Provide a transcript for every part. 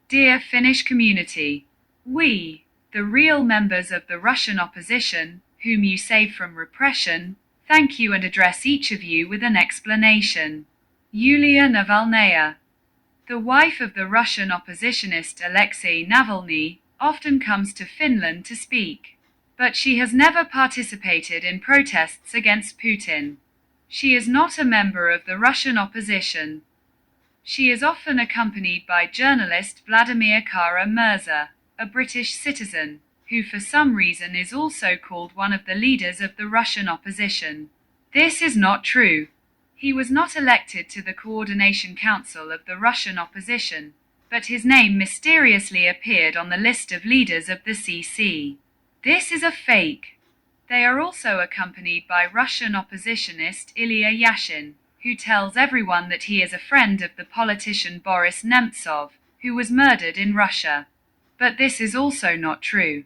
Dear Finnish community, we, the real members of the Russian opposition, whom you saved from repression, thank you and address each of you with an explanation. Yulia Navalnaya, the wife of the Russian oppositionist Alexei Navalny, often comes to Finland to speak. But she has never participated in protests against Putin. She is not a member of the Russian opposition. She is often accompanied by journalist Vladimir Kara-Murza, a British citizen, who for some reason is also called one of the leaders of the Russian opposition. This is not true. He was not elected to the Coordination Council of the Russian opposition, but his name mysteriously appeared on the list of leaders of the CC. This is a fake. They are also accompanied by Russian oppositionist Ilya Yashin, who tells everyone that he is a friend of the politician Boris Nemtsov, who was murdered in Russia. But this is also not true.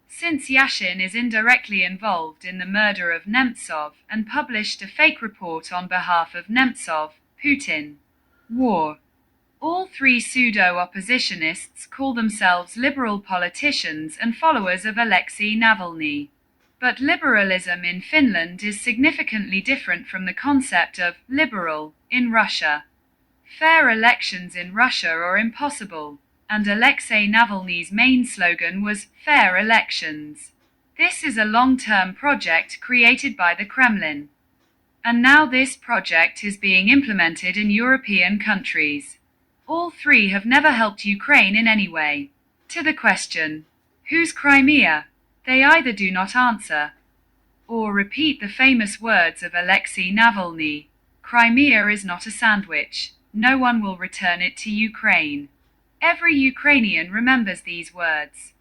Since Yashin is indirectly involved in the murder of Nemtsov and published a fake report on behalf of Nemtsov, Putin, war. All three pseudo-oppositionists call themselves liberal politicians and followers of Alexei Navalny. But liberalism in Finland is significantly different from the concept of liberal in Russia. Fair elections in Russia are impossible, and Alexei Navalny's main slogan was fair elections. This is a long-term project created by the Kremlin. And now this project is being implemented in European countries. All three have never helped Ukraine in any way. To the question, whose Crimea? They either do not answer, or repeat the famous words of Alexei Navalny, Crimea is not a sandwich, no one will return it to Ukraine. Every Ukrainian remembers these words.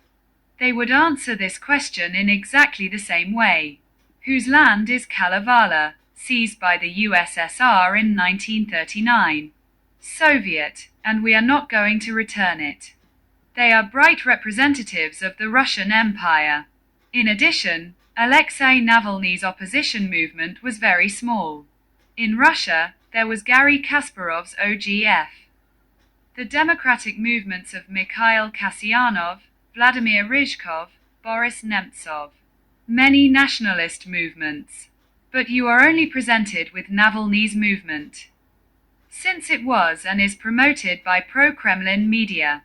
They would answer this question in exactly the same way. Whose land is Kalevala, seized by the USSR in 1939? Soviet, and we are not going to return it. They are bright representatives of the Russian Empire. In addition, Alexei Navalny's opposition movement was very small. In Russia, there was Garry Kasparov's OGF. The democratic movements of Mikhail Kasyanov, Vladimir Rizhkov, Boris Nemtsov. Many nationalist movements. But you are only presented with Navalny's movement. Since it was and is promoted by pro-Kremlin media,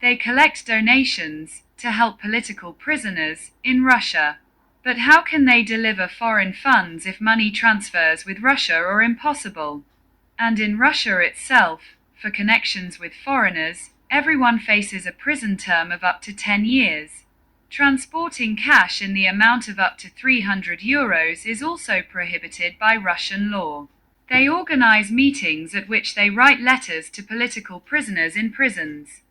they collect donations to help political prisoners in Russia. But how can they deliver foreign funds if money transfers with Russia are impossible? And in Russia itself, for connections with foreigners, everyone faces a prison term of up to 10 years. Transporting cash in the amount of up to 300 euros is also prohibited by Russian law. They organize meetings at which they write letters to political prisoners in prisons.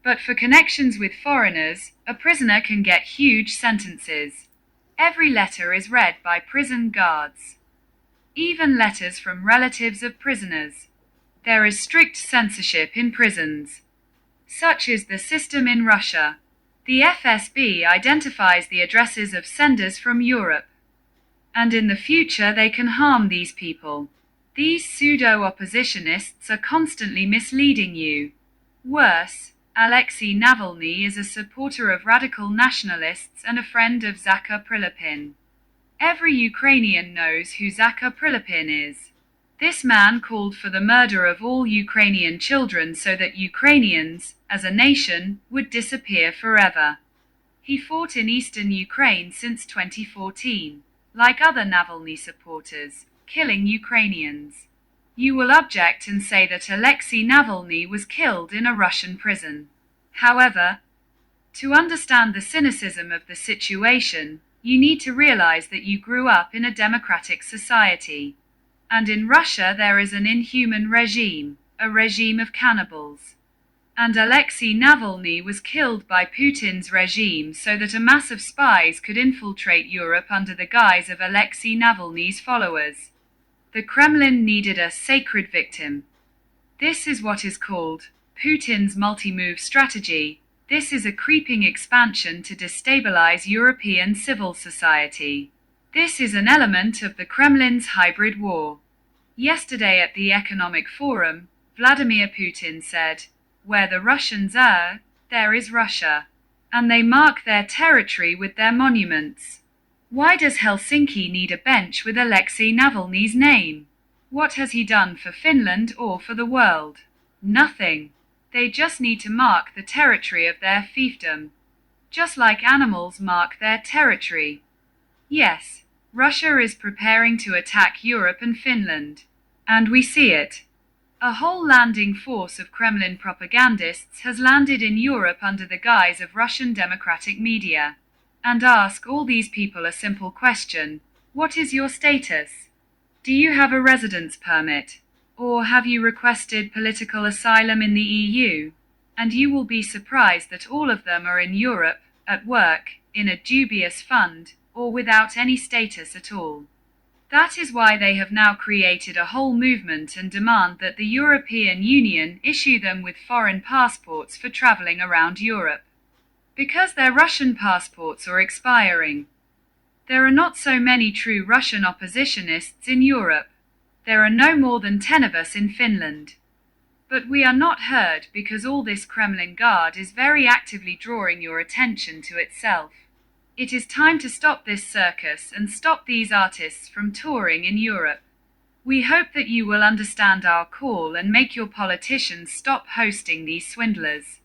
But for connections with foreigners, a prisoner can get huge sentences. Every letter is read by prison guards. Even letters from relatives of prisoners. There is strict censorship in prisons. Such is the system in Russia. The FSB identifies the addresses of senders from Europe. And in the future they can harm these people. These pseudo-oppositionists are constantly misleading you. Worse, Alexei Navalny is a supporter of radical nationalists and a friend of Zakha Prilipin. Every Ukrainian knows who Zakha Prilipin is. This man called for the murder of all Ukrainian children so that Ukrainians, as a nation, would disappear forever. He fought in eastern Ukraine since 2014, like other Navalny supporters, killing Ukrainians. You will object and say that Alexei Navalny was killed in a Russian prison. However, to understand the cynicism of the situation, you need to realize that you grew up in a democratic society. And in Russia there is an inhuman regime, a regime of cannibals. And Alexei Navalny was killed by Putin's regime so that a mass of spies could infiltrate Europe under the guise of Alexei Navalny's followers. The Kremlin needed a sacred victim. This is what is called Putin's multi-move strategy. This is a creeping expansion to destabilize European civil society. This is an element of the Kremlin's hybrid war. Yesterday at the Economic Forum, Vladimir Putin said, Where the Russians are, there is Russia. And they mark their territory with their monuments. Why does Helsinki need a bench with Alexei Navalny's name? What has he done for Finland or for the world? Nothing. They just need to mark the territory of their fiefdom. Just like animals mark their territory. Yes, Russia is preparing to attack Europe and Finland. And we see it. A whole landing force of Kremlin propagandists has landed in Europe under the guise of Russian democratic media. And ask all these people a simple question. What is your status? Do you have a residence permit? Or have you requested political asylum in the EU? And you will be surprised that all of them are in Europe, at work, in a dubious fund, or without any status at all. That is why they have now created a whole movement and demand that the European Union issue them with foreign passports for traveling around Europe. Because their Russian passports are expiring. There are not so many true Russian oppositionists in Europe. There are no more than 10 of us in Finland. But we are not heard because all this Kremlin guard is very actively drawing your attention to itself. It is time to stop this circus and stop these artists from touring in Europe. We hope that you will understand our call and make your politicians stop hosting these swindlers.